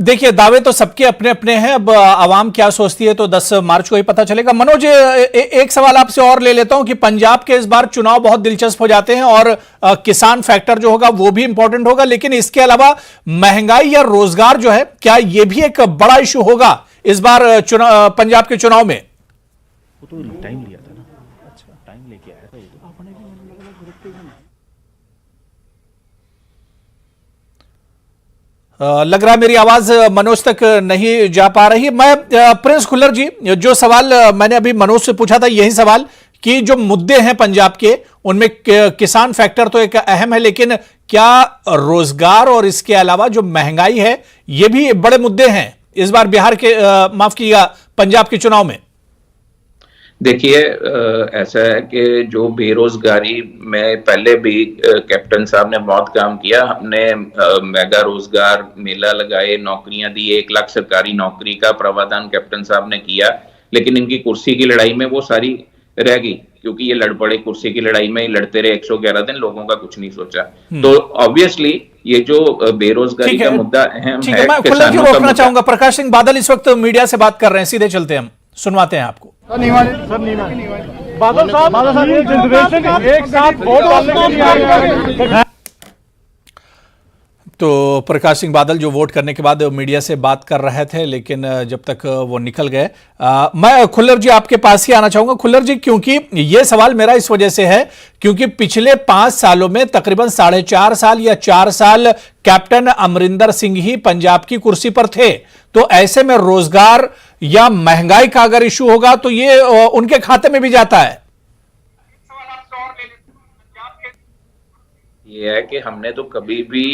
देखिए दावे तो सबके अपने अपने हैं, अब आवाम क्या सोचती है तो 10 मार्च को ही पता चलेगा। मनोज, एक सवाल आपसे और ले लेता हूं कि पंजाब के इस बार चुनाव बहुत दिलचस्प हो जाते हैं और किसान फैक्टर जो होगा वो भी इंपॉर्टेंट होगा, लेकिन इसके अलावा महंगाई या रोजगार जो है, क्या ये भी एक बड़ा इशू होगा इस बार पंजाब के चुनाव में? वो तो टाइम लिया था ना। अच्छा, टाइम लेके आया था ये तो। लग रहा है मेरी आवाज मनोज तक नहीं जा पा रही। मैं प्रिंस खुल्लर जी, जो सवाल मैंने अभी मनोज से पूछा था यही सवाल कि जो मुद्दे हैं पंजाब के उनमें किसान फैक्टर तो एक अहम है, लेकिन क्या रोजगार और इसके अलावा जो महंगाई है ये भी बड़े मुद्दे हैं इस बार बिहार के माफ कीजिएगा पंजाब के चुनाव में? देखिए, ऐसा है कि जो बेरोजगारी में पहले भी कैप्टन साहब ने बहुत काम किया। हमने मेगा रोजगार मेला लगाए, नौकरियां दी, 1 लाख सरकारी नौकरी का प्रावधान कैप्टन साहब ने किया, लेकिन इनकी कुर्सी की लड़ाई में वो सारी रह गई, क्योंकि ये लड़ पड़े कुर्सी की लड़ाई में, लड़ते रहे 111 दिन, लोगों का कुछ नहीं सोचा। तो ऑब्वियसली ये जो बेरोजगारी का मुद्दा अहम है। मैं खुल्लर जी रोकना चाहूंगा, प्रकाश सिंह बादल इस वक्त मीडिया से बात कर रहे हैं, सीधे चलते हैं हम, सुनवाते हैं आपको। बादल साहब एक साथ वोट डालने के लिए तो प्रकाश सिंह बादल जो वोट करने के बाद मीडिया से बात कर रहे थे, लेकिन जब तक वो निकल गए, मैं खुल्लर जी आपके पास ही आना चाहूंगा। खुल्लर जी, क्योंकि ये सवाल मेरा इस वजह से है क्योंकि पिछले 5 सालों में तकरीबन 4.5 साल या 4 साल कैप्टन अमरिंदर सिंह ही पंजाब की कुर्सी पर थे, तो ऐसे में रोजगार या महंगाई का अगर इशू होगा तो ये उनके खाते में भी जाता है। ये है कि हमने तो कभी भी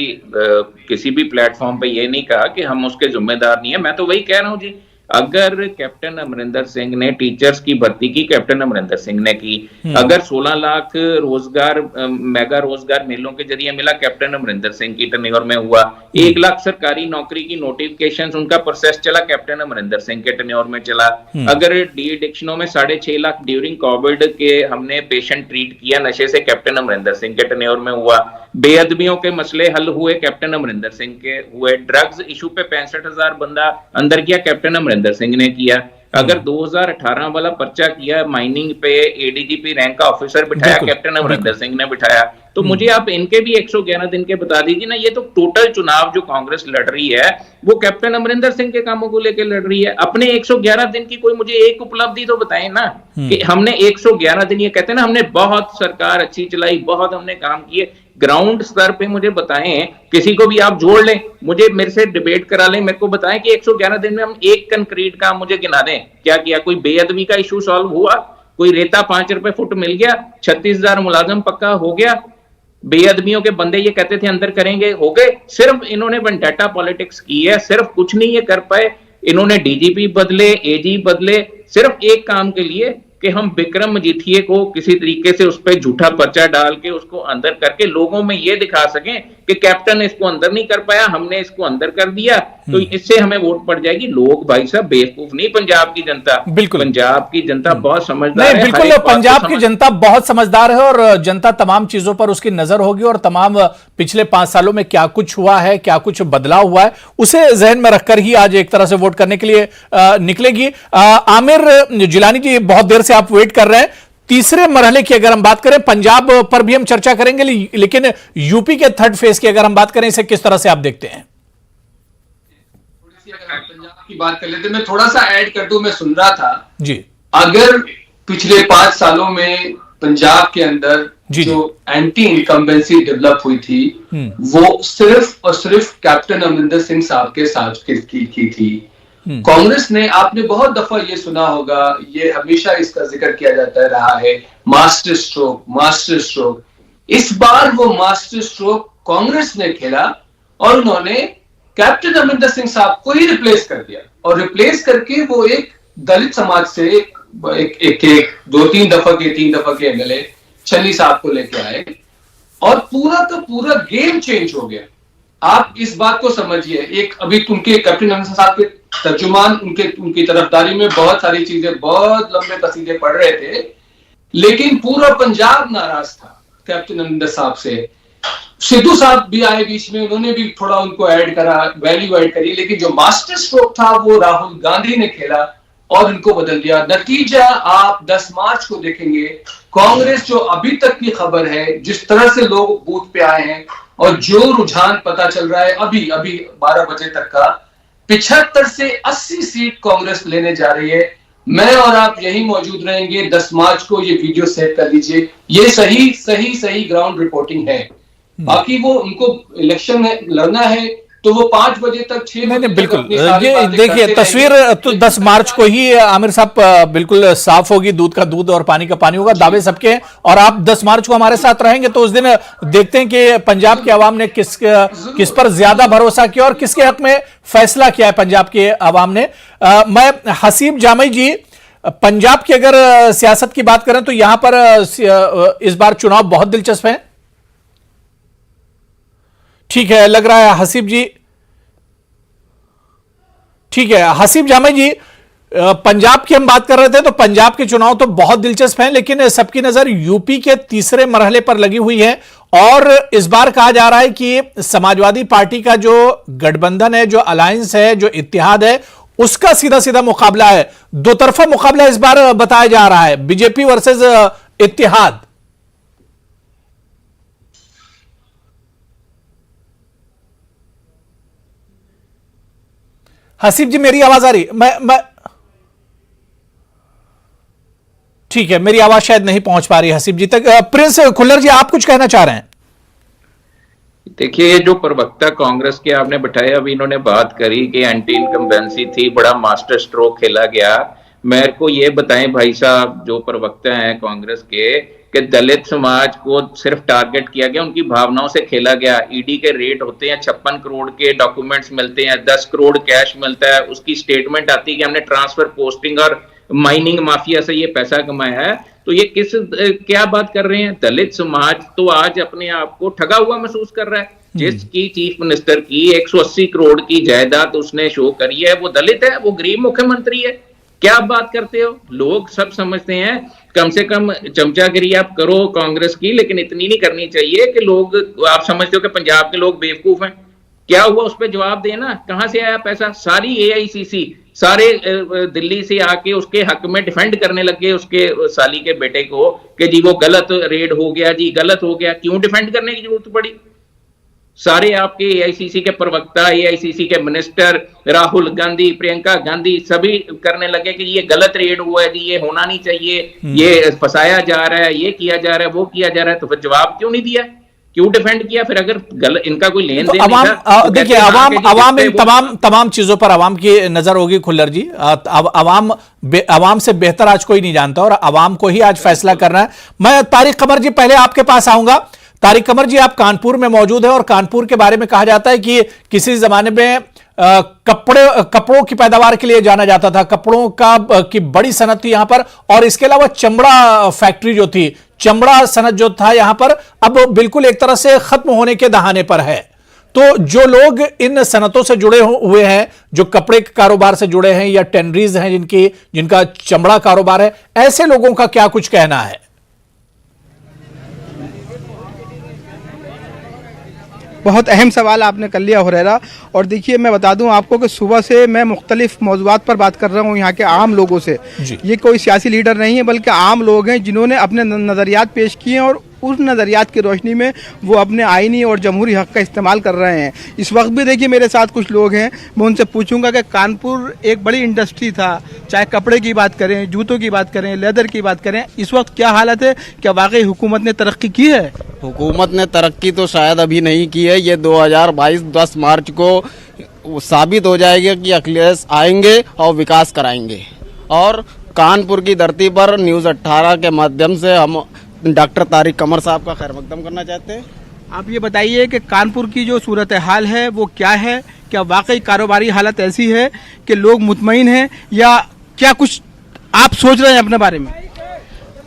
किसी भी प्लेटफॉर्म पे ये नहीं कहा कि हम उसके जिम्मेदार नहीं है। मैं तो वही कह रहा हूं जी, अगर कैप्टन अमरिंदर सिंह ने टीचर्स की भर्ती की, कैप्टन अमरिंदर सिंह ने की, अगर 16 लाख रोजगार मेगा रोजगार मेलों के जरिए मिला, कैप्टन अमरिंदर सिंह की टेन्योर में हुआ, 1 लाख सरकारी नौकरी की नोटिफिकेशन उनका प्रोसेस चला, कैप्टन अमरिंदर सिंह के टेन्योर में चला। अगर डी एडिक्शनों में 6.5 लाख ड्यूरिंग कोविड के हमने पेशेंट ट्रीट किया नशे से, कैप्टन अमरिंदर सिंह के टेन्योर में हुआ। बेअदबियों के मसले हल हुए, कैप्टन अमरिंदर सिंह के हुए। ड्रग्स इशू पे 65,000 बंदा अंदर किया, कैप्टन अमरिंदर सिंह ने किया। अगर 2018 वाला पर्चा किया माइनिंग पे, एडीजीपी रैंक का ऑफिसर बिठाया, कैप्टन अमरिंदर सिंह ने बिठाया। तो मुझे आप इनके भी 111 दिन के बता दीजिए ना। ये तो टोटल चुनाव जो कांग्रेस लड़ रही है वो कैप्टन अमरिंदर सिंह के कामों को लेकर लड़ रही है। अपने 111 दिन की कोई मुझे एक उपलब्धि तो बताएं ना कि हमने 111 दिन, ये कहते हैं ना हमने बहुत सरकार अच्छी चलाई, बहुत हमने काम किए, ग्राउंड स्तर पे मुझे बताएं, किसी को भी आप जोड़ लें, मुझे मेरे से डिबेट करा लें, मेरे को बताएं कि 111 दिन में हम एक कंक्रीट काम मुझे गिना दें क्या किया। कोई बेअदबी का इशू सॉल्व हुआ? कोई रेता 5 रुपए फुट मिल गया? 36,000 मुलाजम पक्का हो गया? बेअदबियों के बंदे ये कहते थे अंदर करेंगे, हो गए? सिर्फ इन्होंने वेंडेटा पॉलिटिक्स की है, सिर्फ कुछ नहीं ये कर पाए। इन्होंने डीजीपी बदले, एजी बदले, सिर्फ एक काम के लिए कि हम विक्रम मजीठिए को किसी तरीके से उस पर झूठा पर्चा डाल के उसको अंदर करके लोगों में ये दिखा सकें कि कैप्टन ने इसको अंदर नहीं कर पाया, हमने इसको अंदर कर दिया, तो इससे हमें वोट पड़ जाएगी। लोग भाई साहब बेवकूफ नहीं, पंजाब की जनता, बिल्कुल पंजाब की जनता बहुत समझदार है। बिल्कुल, पंजाब की जनता बहुत समझदार है और जनता तमाम चीजों पर उसकी नजर होगी और तमाम पिछले 5 सालों में क्या कुछ हुआ है, क्या कुछ बदलाव हुआ है, उसे जहन में रखकर ही आज एक तरह से वोट करने के लिए निकलेगी। आमिर जिलानी जी, बहुत देर से आप वेट कर रहे हैं। तीसरे मरहले की अगर हम बात करें, पंजाब पर भी हम चर्चा करेंगे, लेकिन यूपी के थर्ड फेज की अगर हम बात करें, इसे किस तरह से आप देखते हैं? पंजाब की बात कर लेते, मैं थोड़ा सा ऐड कर दूं। मैं सुन रहा था जी, अगर पिछले 5 सालों में पंजाब के अंदर जो एंटी इनकम्बेंसी डेवलप हुई थी वो सिर्फ और सिर्फ कैप्टन अमरिंदर सिंह साहब के साथ की थी। कांग्रेस ने, आपने बहुत दफा ये सुना होगा, ये हमेशा इसका जिक्र किया जाता रहा है, मास्टर स्ट्रोक, मास्टर स्ट्रोक। इस बार वो मास्टर स्ट्रोक कांग्रेस ने खेला और उन्होंने कैप्टन अमरिंदर सिंह साहब को ही रिप्लेस कर दिया, और रिप्लेस करके वो एक दलित समाज से एक 2-3 दफा के एमएलए छन्नी साहब को लेके आए और पूरा का पूरा गेम चेंज हो गया। आप इस बात को समझिए, एक अभी उनके कैप्टन अमरिंदर साहब के तर्जुमान उनकी तरफदारी में बहुत सारी चीजें, बहुत लंबे कसीदे पढ़ रहे थे, लेकिन पूरा पंजाब नाराज था कैप्टन अमरिंदर साहब से सिद्धू साहब भी आए बीच में, उन्होंने भी थोड़ा उनको ऐड करा, वैल्यू ऐड करी, लेकिन जो मास्टर स्ट्रोक था वो राहुल गांधी ने खेला और इनको बदल दिया। नतीजा आप 10 मार्च को देखेंगे। कांग्रेस जो अभी तक की खबर है, जिस तरह से लोग बूथ पे आए हैं और जो रुझान पता चल रहा है अभी 12 बजे तक का, 75 से 80 सीट कांग्रेस लेने जा रही है। मैं और आप यही मौजूद रहेंगे 10 मार्च को। ये वीडियो सेव कर लीजिए, ये सही ग्राउंड रिपोर्टिंग है। बाकी वो उनको इलेक्शन में लड़ना है तो वो 5 बजे तक 6 बजे तक बिल्कुल। अपनी सारी ये बातें देखिए करते तस्वीर रहेंगे। तो 10 मार्च को ही आमिर साहब बिल्कुल साफ होगी, दूध का दूध और पानी का पानी होगा, दावे सबके हैं। और आप 10 मार्च को हमारे साथ रहेंगे तो उस दिन देखते हैं कि पंजाब की आवाम ने किस पर ज्यादा भरोसा किया और किसके हक में फैसला किया है पंजाब के आवाम ने। मैं हसीब जामई जी, पंजाब की अगर सियासत की बात करें तो यहां पर इस बार चुनाव बहुत दिलचस्प है। ठीक है, लग रहा है हसीब जी, ठीक है हसीब जामई जी, पंजाब की हम बात कर रहे थे तो पंजाब के चुनाव तो बहुत दिलचस्प हैं, लेकिन सबकी नजर यूपी के तीसरे मरहले पर लगी हुई है। और इस बार कहा जा रहा है कि समाजवादी पार्टी का जो गठबंधन है, जो अलायंस है, जो इत्तेहाद है, उसका सीधा सीधा मुकाबला है। दो तरफा मुकाबला इस बार बताया जा रहा है, बीजेपी वर्सेस इत्तेहाद। हसीब जी मेरी आवाज आ रही? मैं ठीक है, मेरी आवाज शायद नहीं पहुंच पा रही हसीब जी तक। प्रिंस खुल्लर जी, आप कुछ कहना चाह रहे हैं? देखिए, ये जो प्रवक्ता कांग्रेस के आपने बैठाया, अभी इन्होंने बात करी कि एंटी इनकम्बेंसी थी, बड़ा मास्टर स्ट्रोक खेला गया। मेरे को ये बताएं भाई साहब, जो प्रवक्ता हैं कांग्रेस के, कि दलित समाज को सिर्फ टारगेट किया गया, उनकी भावनाओं से खेला गया। ईडी के रेट होते हैं, 56 करोड़ के डॉक्यूमेंट्स मिलते हैं, 10 करोड़ कैश मिलता है, उसकी स्टेटमेंट आती है कि हमने ट्रांसफर, पोस्टिंग और माइनिंग माफिया से ये पैसा कमाया है। तो ये क्या बात कर रहे हैं? दलित समाज तो आज अपने आप को ठगा हुआ महसूस कर रहा है। जिसकी चीफ मिनिस्टर की 180 करोड़ की जायदाद उसने शो करी है, वो दलित है, वो गरीब मुख्यमंत्री है। क्या आप बात करते हो? लोग सब समझते हैं, कम से कम चमचागिरी आप करो कांग्रेस की, लेकिन इतनी नहीं करनी चाहिए कि लोग, आप समझते हो कि पंजाब के लोग बेवकूफ हैं। क्या हुआ उस पर जवाब देना, कहां से आया पैसा? सारी एआईसीसी सारे दिल्ली से आके उसके हक में डिफेंड करने लगे उसके साली के बेटे को कि जी वो गलत रेड हो गया, जी गलत हो गया। क्यों डिफेंड करने की जरूरत पड़ी? सारे आपके एआईसीसी के प्रवक्ता, एआईसीसी के मिनिस्टर, राहुल गांधी, प्रियंका गांधी, सभी करने लगे कि ये गलत रेड हुआ है जी, ये होना नहीं चाहिए, ये फंसाया जा रहा है, ये किया जा रहा है, वो किया जा रहा है। तो फिर जवाब क्यों नहीं दिया? क्यों डिफेंड किया? फिर अगर इनका कोई लेन देन नहीं था, देखिए अवाम इन तमाम चीजों पर अवाम की नजर होगी खुल्लर जी। अवाम से बेहतर आज कोई नहीं जानता और अवाम को ही आज फैसला करना है। मैं तारिक कमर जी पहले आपके पास आऊंगा। तारिक कमर जी, आप कानपुर में मौजूद है और कानपुर के बारे में कहा जाता है कि किसी जमाने में कपड़ों की पैदावार के लिए जाना जाता था, कपड़ों की बड़ी सनत थी यहां पर। और इसके अलावा चमड़ा फैक्ट्री जो थी, चमड़ा सनत जो था यहां पर, अब बिल्कुल एक तरह से खत्म होने के दहाने पर है। तो जो लोग इन सनतों से जुड़े हुए हैं, जो कपड़े के कारोबार से जुड़े हैं या टेनरीज हैं जिनका चमड़ा कारोबार है, ऐसे लोगों का क्या कुछ कहना है? बहुत अहम सवाल आपने कर लिया हुरैरा। और देखिए, मैं बता दूं आपको कि सुबह से मैं मुख्तलिफ मौज़ूआत पर बात कर रहा हूं यहाँ के आम लोगों से। ये कोई सियासी लीडर नहीं है, बल्कि आम लोग हैं जिन्होंने अपने नज़रियात पेश किए हैं और उस नज़रियात की रोशनी में वो अपने आइनी और जमहूरी हक़ का इस्तेमाल कर रहे हैं। इस वक्त भी देखिए मेरे साथ कुछ लोग हैं, मैं उनसे पूछूंगा कि कानपुर एक बड़ी इंडस्ट्री था, चाहे कपड़े की बात करें, जूतों की बात करें, लेदर की बात करें, इस वक्त क्या हालत है? क्या वाकई हुकूमत ने तरक्की की है? हुकूमत ने तरक्की तो शायद अभी नहीं की है। ये 2022 10 मार्च को साबित हो जाएगा कि अखिलेश आएंगे और विकास कराएंगे। और कानपुर की धरती पर न्यूज़ 18 के माध्यम से हम डॉक्टर तारिक कमर साहब का खैर मकदम करना चाहते हैं। आप ये बताइए कि कानपुर की जो सूरत हाल है वो क्या है? क्या वाकई कारोबारी हालत ऐसी है कि लोग मुतमईन हैं, या क्या कुछ आप सोच रहे हैं अपने बारे में?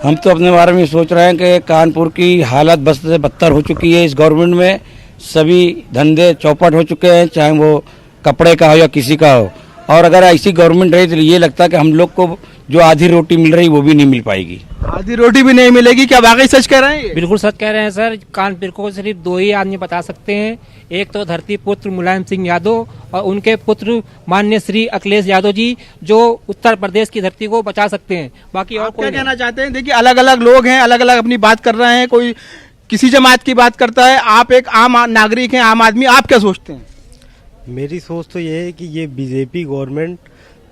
हम तो अपने बारे में सोच रहे हैं कि कानपुर की हालत बद से बदतर हो चुकी है। इस गवर्नमेंट में सभी धंधे चौपट हो चुके हैं, चाहे वो कपड़े का हो या किसी का हो। और अगर ऐसी गवर्नमेंट रही तो ये लगता है कि हम लोग को जो आधी रोटी मिल रही वो भी नहीं मिल पाएगी। आधी रोटी भी नहीं मिलेगी, क्या वाकई सच कह रहे हैं ये? बिल्कुल सच कह रहे हैं सर। कानपुर को सिर्फ दो ही आदमी बता सकते हैं, एक तो धरती पुत्र मुलायम सिंह यादव और उनके पुत्र माननीय श्री अखिलेश यादव जी, जो उत्तर प्रदेश की धरती को बचा सकते हैं। बाकी और क्या कहना चाहते हैं? देखिए अलग अलग लोग हैं, अलग अलग अपनी बात कर रहे हैं, कोई किसी जमात की बात करता है, आप एक आम नागरिक हैं, आम आदमी, आप क्या सोचते हैं? मेरी सोच तो ये है कि ये बीजेपी गवर्नमेंट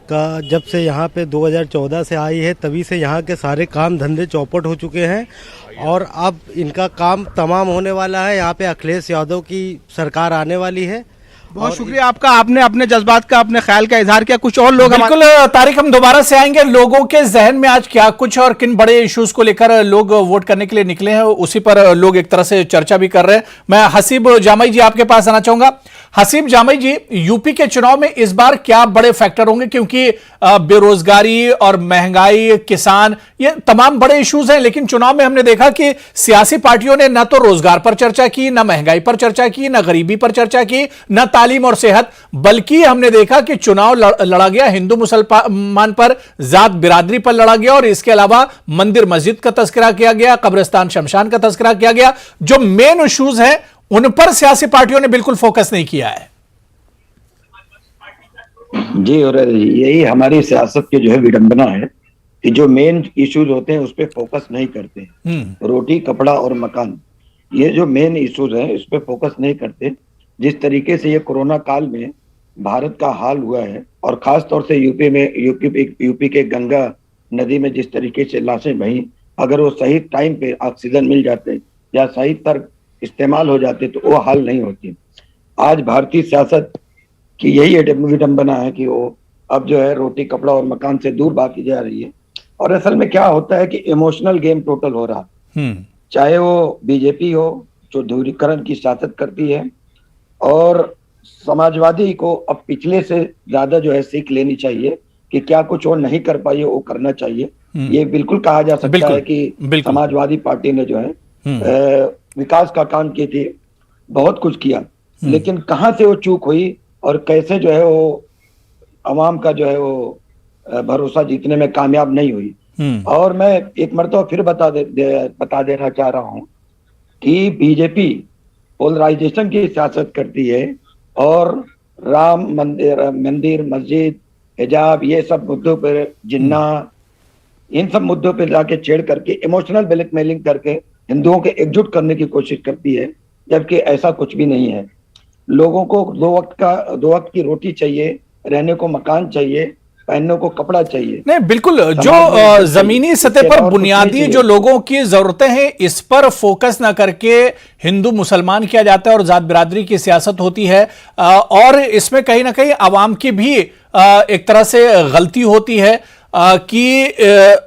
का जब से यहाँ पे 2014 से आई है तभी से यहाँ के सारे काम धंधे चौपट हो चुके हैं और अब इनका काम तमाम होने वाला है। यहाँ पे अखिलेश यादव की सरकार आने वाली है। बहुत शुक्रिया आपका, आपने अपने जज्बात का, अपने ख्याल का इजहार किया। कुछ और लोग बिल्कुल तारिक, हम दोबारा से आएंगे। लोगों के जहन में आज क्या कुछ और किन बड़े इश्यूज को लेकर लोग वोट करने के लिए निकले हैं, उसी पर लोग एक तरह से चर्चा भी कर रहे हैं। मैं हसीब जामई जी आपके पास आना चाहूंगा। हसीब जामई जी, यूपी के चुनाव में इस बार क्या बड़े फैक्टर होंगे, क्योंकि बेरोजगारी और महंगाई, किसान, ये तमाम बड़े इश्यूज हैं, लेकिन चुनाव में हमने देखा कि सियासी पार्टियों ने न तो रोजगार पर चर्चा की, न महंगाई पर चर्चा की, न गरीबी पर चर्चा की, न तालीम और सेहत, बल्कि हमने देखा कि चुनाव लड़ा गया हिंदू मुसलमान पर, जात बिरादरी पर लड़ा गया और इसके अलावा मंदिर मस्जिद का तस्करा किया गया, कब्रिस्तान शमशान का तस्करा किया गया। जो मेन इश्यूज हैं उन पर सियासी पार्टियों ने बिल्कुल फोकस नहीं किया है। जी, और यही हमारी सियासत की जो है विडंबना है कि जो मेन इश्यूज होते हैं उस पर फोकस नहीं करते हैं। रोटी, कपड़ा और मकान, ये जो मेन इश्यूज हैं इस पे फोकस नहीं करते। जिस तरीके से ये कोरोना काल में भारत का हाल हुआ है और खास तौर से यूपी के गंगा नदी में जिस तरीके से लाशें बही, अगर वो सही टाइम पे ऑक्सीजन मिल जाते या सही तर्क इस्तेमाल हो जाते तो वो हाल नहीं होती। आज भारतीय सियासत की यही विडंबना है कि वो अब जो है रोटी, कपड़ा और मकान से दूर भागी जा रही है। और असल में क्या होता है कि इमोशनल गेम टोटल हो रहा है, चाहे वो बीजेपी हो जो ध्रुवीकरण की सियासत करती है, और समाजवादी को अब पिछले से ज्यादा जो है सीख लेनी चाहिए कि क्या कुछ वो नहीं कर पाई वो करना चाहिए। ये बिल्कुल कहा जा सकता है कि समाजवादी पार्टी ने जो है विकास का काम किए थे, बहुत कुछ किया, लेकिन कहां से वो चूक हुई और कैसे जो है वो अवाम का जो है वो भरोसा जीतने में कामयाब नहीं हुई। और मैं एक मरतबा फिर बता देना चाह रहा हूं कि बीजेपी पोलराइजेशन की सियासत करती है और राम मंदिर मस्जिद, हिजाब, ये सब मुद्दों पर, जिन्ना, इन सब मुद्दों पर जाके छेड़ करके इमोशनल ब्लैकमेलिंग करके हिंदुओं के एकजुट करने की कोशिश करती है, जबकि ऐसा कुछ भी नहीं है। लोगों को दो वक्त की रोटी चाहिए, रहने को मकान चाहिए, पहनने को कपड़ा चाहिए। नहीं, बिल्कुल, जो जमीनी सतह पर बुनियादी जो लोगों की जरूरतें हैं इस पर फोकस ना करके हिंदू मुसलमान किया जाता है और जात बिरादरी की सियासत होती है, और इसमें कहीं ना कहीं आवाम की भी एक तरह से गलती होती है कि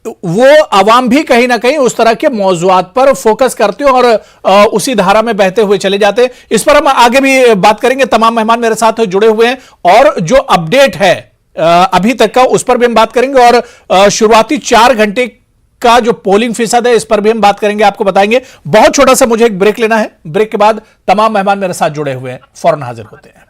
वो आवाम भी कहीं ना कहीं उस तरह के मौजूआत पर फोकस करते हैं और उसी धारा में बहते हुए चले जाते हैं। इस पर हम आगे भी बात करेंगे। तमाम मेहमान मेरे साथ जुड़े हुए हैं और जो अपडेट है अभी तक का उस पर भी हम बात करेंगे, और शुरुआती 4 घंटे का जो पोलिंग फीसद है इस पर भी हम बात करेंगे, आपको बताएंगे। बहुत छोटा सा मुझे एक ब्रेक लेना है, ब्रेक के बाद तमाम मेहमान मेरे साथ जुड़े हुए हैं, फौरन हाजिर होते हैं।